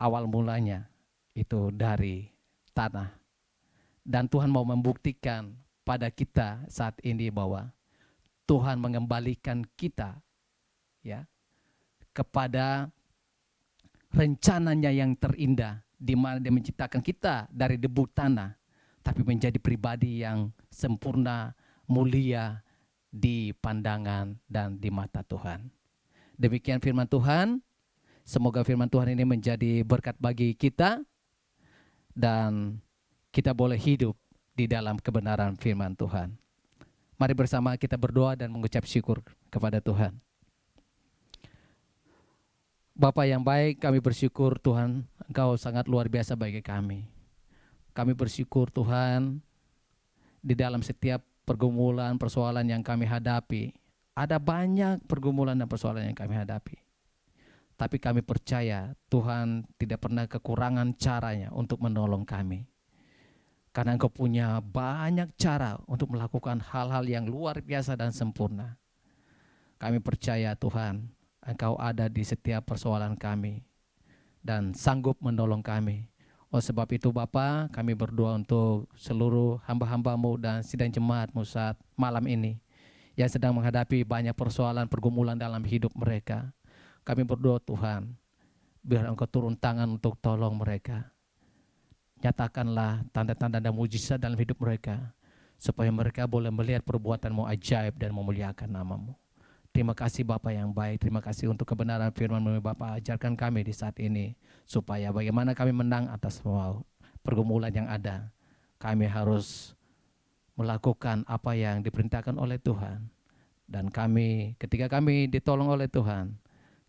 Awal mulanya itu dari tanah. Dan Tuhan mau membuktikan pada kita saat ini bahwa Tuhan mengembalikan kita ya kepada rencananya yang terindah, di mana Dia menciptakan kita dari debu tanah tapi menjadi pribadi yang sempurna, mulia di pandangan dan di mata Tuhan. Demikian firman Tuhan. Semoga firman Tuhan ini menjadi berkat bagi kita dan kita boleh hidup di dalam kebenaran firman Tuhan. Mari bersama kita berdoa dan mengucap syukur kepada Tuhan. Bapa yang baik, kami bersyukur Tuhan, Engkau sangat luar biasa bagi kami. Kami bersyukur Tuhan, di dalam setiap pergumulan, persoalan yang kami hadapi, ada banyak pergumulan dan persoalan yang kami hadapi. Tapi kami percaya Tuhan tidak pernah kekurangan caranya untuk menolong kami. Karena Engkau punya banyak cara untuk melakukan hal-hal yang luar biasa dan sempurna. Kami percaya Tuhan, Engkau ada di setiap persoalan kami dan sanggup menolong kami. Oleh sebab itu Bapa, kami berdoa untuk seluruh hamba-hambamu dan sidang jemaatmu saat malam ini yang sedang menghadapi banyak persoalan pergumulan dalam hidup mereka. Kami berdoa Tuhan, biar Engkau turun tangan untuk tolong mereka. Nyatakanlah tanda-tanda dan mujizat dalam hidup mereka, supaya mereka boleh melihat perbuatan-Mu ajaib dan memuliakan nama-Mu. Terima kasih Bapa yang baik, terima kasih untuk kebenaran firman-Mu Bapa, ajarkan kami di saat ini, supaya bagaimana kami menang atas semua pergumulan yang ada. Kami harus melakukan apa yang diperintahkan oleh Tuhan. Dan kami, ketika kami ditolong oleh Tuhan,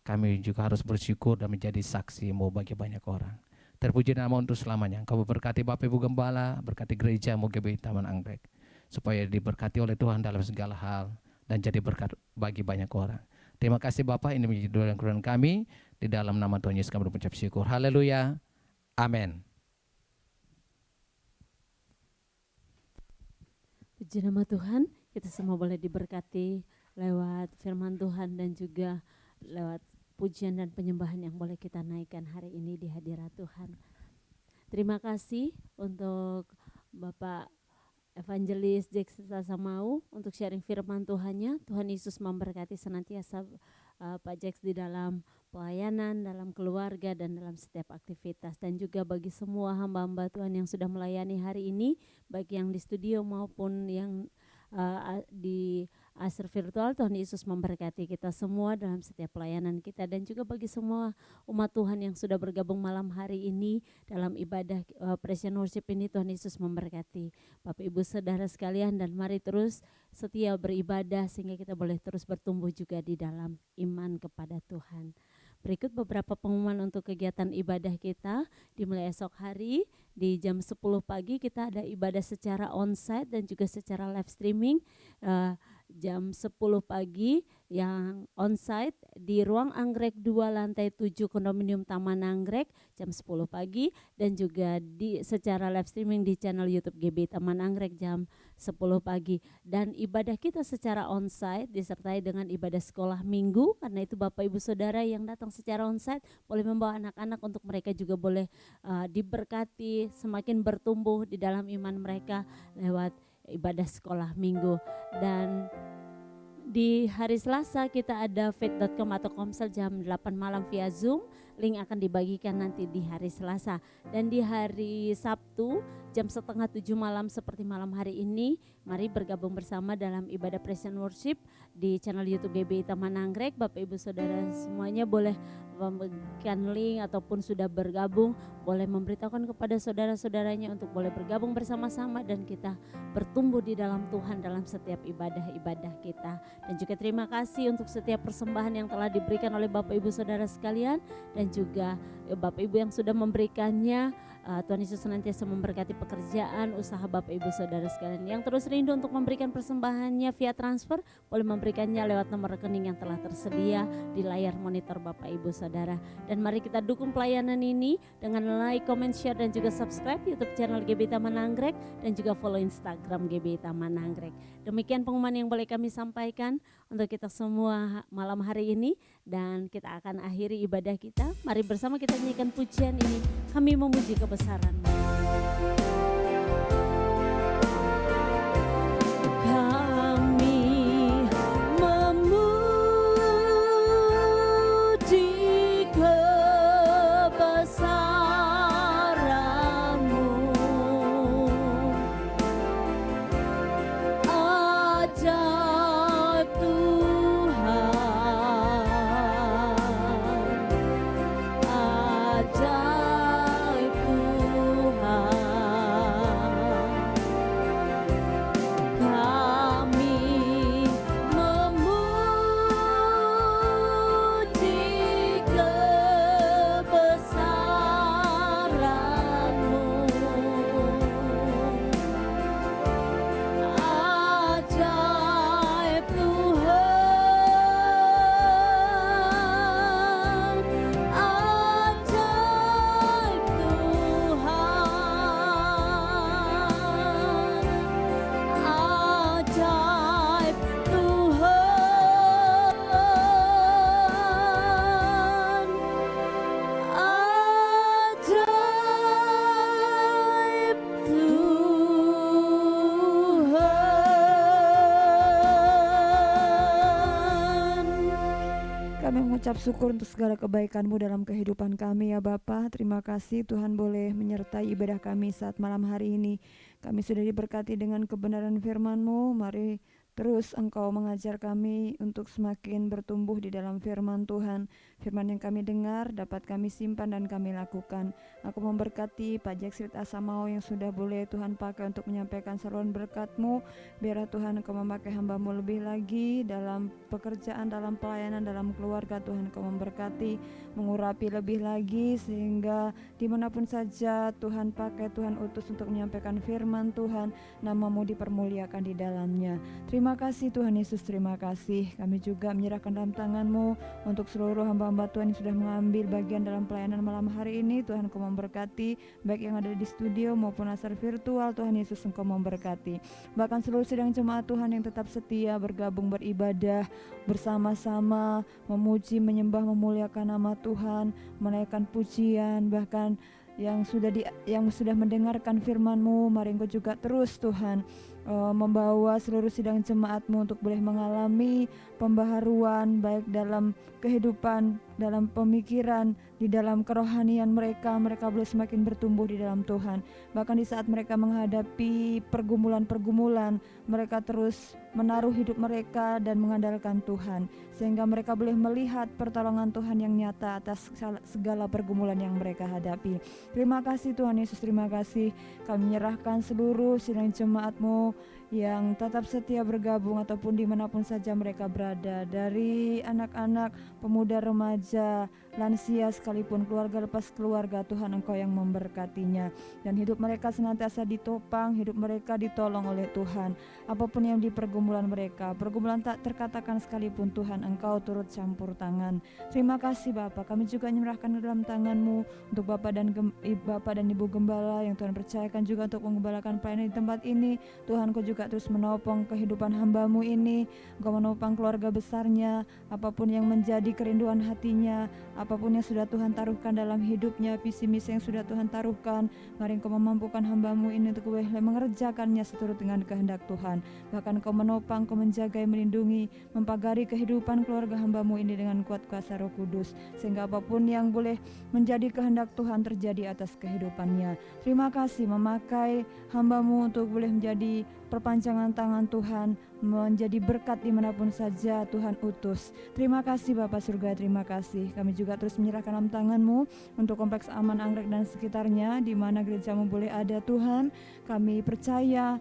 kami juga harus bersyukur dan menjadi saksi-Mu bagi banyak orang. Terpuji nama untuk selamanya. Kau berkati Bapak Ibu Gembala, berkati gereja-Mu GBI Taman Anggrek, supaya diberkati oleh Tuhan dalam segala hal dan jadi berkat bagi banyak orang. Terima kasih Bapak, ini menjadi doa dan keluhan kami. Di dalam nama Tuhan Yesus kami berucap syukur. Haleluya. Amin. Puji nama Tuhan, kita semua boleh diberkati lewat firman Tuhan dan juga lewat pujian dan penyembahan yang boleh kita naikkan hari ini di hadirat Tuhan. Terima kasih untuk Bapak Evangelis Jackson Sasamau untuk sharing firman Tuhannya. Tuhan Yesus memberkati senantiasa Pak Jax di dalam pelayanan, dalam keluarga, dan dalam setiap aktivitas. Dan juga bagi semua hamba-hamba Tuhan yang sudah melayani hari ini, baik yang di studio maupun yang di Aser virtual. Tuhan Yesus memberkati kita semua dalam setiap pelayanan kita, dan juga bagi semua umat Tuhan yang sudah bergabung malam hari ini dalam ibadah Praise and Worship ini. Tuhan Yesus memberkati Bapak Ibu Saudara sekalian, dan mari terus setia beribadah sehingga kita boleh terus bertumbuh juga di dalam iman kepada Tuhan. Berikut beberapa pengumuman untuk kegiatan ibadah kita. Dimulai esok hari di jam 10 pagi kita ada ibadah secara onsite dan juga secara live streaming. Jam 10 pagi yang onsite di Ruang Anggrek 2 lantai 7 Kondominium Taman Anggrek jam 10 pagi, dan juga secara live streaming di channel YouTube GBI Taman Anggrek jam 10 pagi. Dan ibadah kita secara onsite disertai dengan ibadah sekolah minggu. Karena itu Bapak Ibu Saudara yang datang secara onsite boleh membawa anak-anak untuk mereka juga boleh diberkati, semakin bertumbuh di dalam iman mereka lewat ibadah sekolah minggu. Dan di hari Selasa kita ada faith.com atau Komsel jam 8 malam via Zoom. Link akan dibagikan nanti di hari Selasa. Dan di hari Sabtu jam 6:30 malam seperti malam hari ini, mari bergabung bersama dalam ibadah Praise and Worship di channel YouTube GBI Taman Anggrek. Bapak Ibu Saudara semuanya boleh memberikan link ataupun sudah bergabung, boleh memberitahukan kepada saudara-saudaranya untuk boleh bergabung bersama-sama dan kita bertumbuh di dalam Tuhan dalam setiap ibadah-ibadah kita. Dan juga terima kasih untuk setiap persembahan yang telah diberikan oleh Bapak Ibu Saudara sekalian, dan juga Bapak Ibu yang sudah memberikannya. Tuhan Yesus senantiasa memberkati pekerjaan, usaha Bapak Ibu Saudara sekalian. Yang terus rindu untuk memberikan persembahannya via transfer, boleh memberikannya lewat nomor rekening yang telah tersedia di layar monitor Bapak Ibu Saudara. Dan mari kita dukung pelayanan ini dengan like, comment, share, dan juga subscribe YouTube channel GBI Taman Anggrek, dan juga follow Instagram GBI Taman Anggrek. Demikian pengumuman yang boleh kami sampaikan untuk kita semua malam hari ini, dan kita akan akhiri ibadah kita. Mari bersama kita nyanyikan pujian ini, Kami Memuji Kebesaran-Mu. Kami memuji kebesaran-Mu, ajaib Tuhan, ajaib Tuhan. Kami memuji kebesaran-Mu, ajaib Tuhan, ajaib Tuhan, ajaib Tuhan, ajaib Tuhan. Kami mengucap syukur untuk segala kebaikan-Mu dalam kehidupan kami ya Bapa. Terima kasih Tuhan boleh menyertai ibadah kami saat malam hari ini. Kami sudah diberkati dengan kebenaran firman-Mu. Mari terus Engkau mengajar kami untuk semakin bertumbuh di dalam firman Tuhan. Firman yang kami dengar dapat kami simpan dan kami lakukan. Aku memberkati Pak Jeksit Asamau yang sudah boleh Tuhan pakai untuk menyampaikan saluran berkat-Mu. Biarlah Tuhan Engkau memakai hamba-Mu lebih lagi dalam pekerjaan, dalam pelayanan, dalam keluarga. Tuhan Engkau memberkati, mengurapi lebih lagi, sehingga dimanapun saja Tuhan pakai, Tuhan utus untuk menyampaikan firman Tuhan, nama-Mu dipermuliakan di dalamnya. Terima kasih Tuhan Yesus, terima kasih. Kami juga menyerahkan dalam tangan-Mu untuk seluruh hamba-hamba Tuhan yang sudah mengambil bagian dalam pelayanan malam hari ini. Tuhan Engkau memberkati, baik yang ada di studio maupun asal virtual. Tuhan Yesus Engkau memberkati. Bahkan seluruh sidang jemaat Tuhan yang tetap setia bergabung beribadah bersama-sama, memuji, menyembah, memuliakan nama Tuhan, menaikkan pujian, bahkan yang sudah mendengarkan firman-Mu, mari Engkau juga terus Tuhan membawa seluruh sidang jemaat-Mu untuk boleh mengalami pembaharuan baik dalam kehidupan, dalam pemikiran, di dalam kerohanian mereka boleh semakin bertumbuh di dalam Tuhan. Bahkan di saat mereka menghadapi pergumulan-pergumulan, mereka terus menaruh hidup mereka dan mengandalkan Tuhan, sehingga mereka boleh melihat pertolongan Tuhan yang nyata atas segala pergumulan yang mereka hadapi. Terima kasih Tuhan Yesus, terima kasih. Kami menyerahkan seluruh sidang jemaat-Mu yang tetap setia bergabung ataupun dimanapun saja mereka berada, dari anak-anak, pemuda, remaja, lansia, sekalipun keluarga lepas keluarga. Tuhan Engkau yang memberkatinya, dan hidup mereka senantiasa ditopang, hidup mereka ditolong oleh Tuhan. Apapun yang di pergumulan mereka, pergumulan tak terkatakan sekalipun, Tuhan Engkau turut campur tangan. Terima kasih Bapa. Kami juga menyerahkan dalam tangan-Mu untuk Bapak dan Ibu Gembala yang Tuhan percayakan juga untuk menggembalakan pelayanan di tempat ini. Tuhan Engkau juga terus menopang kehidupan hamba-Mu ini. Engkau menopang keluarga besarnya, apapun yang menjadi kerinduan hatinya, apapun yang sudah Tuhan taruhkan dalam hidupnya, visi misi yang sudah Tuhan taruhkan, mari Engkau memampukan hamba-Mu ini untuk boleh mengerjakannya seturut dengan kehendak Tuhan. Bahkan Engkau menopang, Engkau menjaga, melindungi, mempagari kehidupan keluarga hamba-Mu ini dengan kuat kuasa Roh Kudus, sehingga apapun yang boleh menjadi kehendak Tuhan terjadi atas kehidupannya. Terima kasih memakai hamba-Mu untuk boleh menjadi perpanjangan tangan Tuhan, menjadi berkat dimanapun saja Tuhan utus. Terima kasih Bapa Surga, terima kasih. Kami juga terus menyerahkan dalam tangan-Mu untuk Kompleks Aman Anggrek dan sekitarnya, di mana gereja-Mu boleh ada Tuhan. Kami percaya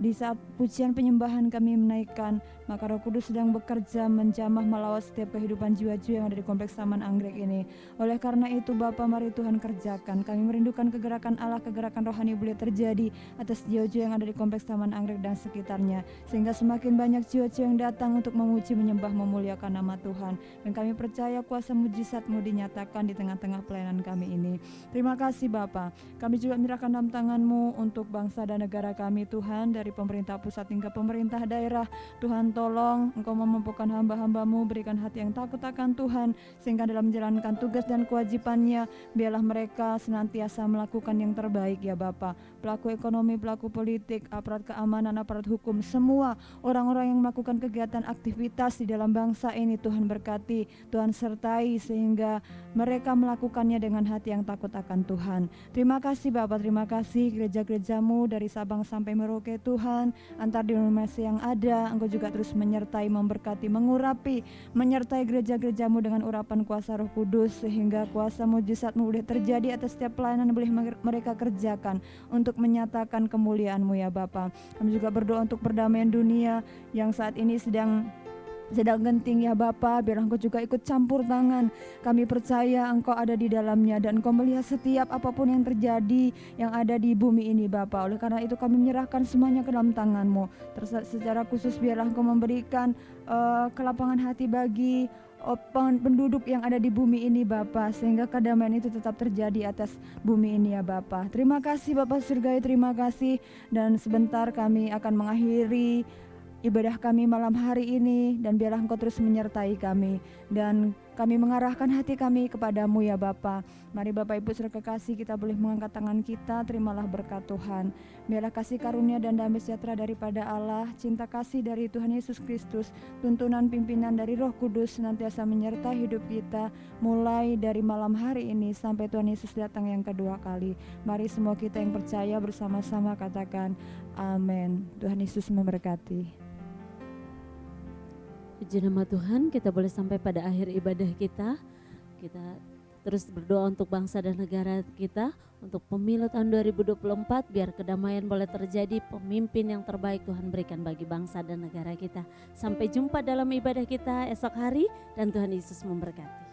di saat pujian penyembahan kami menaikkan, maka Roh Kudus sedang bekerja menjamah melawat setiap kehidupan jiwa-jiwa yang ada di Kompleks Taman Anggrek ini. Oleh karena itu Bapa, mari Tuhan kerjakan. Kami merindukan kegerakan Allah, kegerakan rohani boleh terjadi atas jiwa-jiwa yang ada di Kompleks Taman Anggrek dan sekitarnya, sehingga semakin banyak jiwa-jiwa yang datang untuk memuji, menyembah, memuliakan nama Tuhan. Dan kami percaya kuasa mujizat-Mu dinyatakan di tengah-tengah pelayanan kami ini. Terima kasih Bapa. Kami juga menyerahkan dalam tangan-Mu untuk bangsa dan negara kami Tuhan, dari pemerintah pusat hingga pemerintah daerah. Tuhan tolong Engkau memampukan hamba-hamba-Mu, berikan hati yang takut akan Tuhan, sehingga dalam menjalankan tugas dan kewajibannya, biarlah mereka senantiasa melakukan yang terbaik ya Bapa. Pelaku ekonomi, pelaku politik, aparat keamanan, aparat hukum, semua orang-orang yang melakukan kegiatan aktivitas di dalam bangsa ini, Tuhan berkati, Tuhan sertai, sehingga mereka melakukannya dengan hati yang takut akan Tuhan. Terima kasih Bapa, terima kasih gereja-gereja-Mu dari Sabang sampai Merauke Tuhan, antar denominasi yang ada, Engkau juga terus menyertai, memberkati, mengurapi, menyertai gereja-gereja-Mu dengan urapan kuasa Roh Kudus, sehingga kuasa mujizat-Mu boleh terjadi atas setiap pelayanan yang boleh mereka kerjakan untuk menyatakan kemuliaan-Mu ya Bapa. Kami juga berdoa untuk perdamaian dunia yang saat ini sedang genting ya Bapa, biar Engkau juga ikut campur tangan. Kami percaya Engkau ada di dalamnya, dan Engkau melihat setiap apapun yang terjadi yang ada di bumi ini Bapa. Oleh karena itu kami menyerahkan semuanya ke dalam tangan-Mu. Secara khusus biarlah Engkau memberikan kelapangan hati bagi penduduk yang ada di bumi ini Bapa, sehingga kedamaian itu tetap terjadi atas bumi ini ya Bapa. Terima kasih Bapa Surgawi, terima kasih. Dan sebentar kami akan mengakhiri ibadah kami malam hari ini, dan biarlah Engkau terus menyertai kami, dan kami mengarahkan hati kami kepadamu ya Bapa. Mari Bapak Ibu saudara kekasih, kita boleh mengangkat tangan kita. Terimalah berkat Tuhan. Biarlah kasih karunia dan damai sejahtera daripada Allah, cinta kasih dari Tuhan Yesus Kristus, tuntunan pimpinan dari Roh Kudus senantiasa menyertai hidup kita, mulai dari malam hari ini sampai Tuhan Yesus datang yang kedua kali. Mari semua kita yang percaya bersama-sama katakan amin. Tuhan Yesus memberkati. Puji nama Tuhan, kita boleh sampai pada akhir ibadah kita. Kita terus berdoa untuk bangsa dan negara kita, untuk pemilu tahun 2024, biar kedamaian boleh terjadi, pemimpin yang terbaik Tuhan berikan bagi bangsa dan negara kita. Sampai jumpa dalam ibadah kita esok hari, dan Tuhan Yesus memberkati.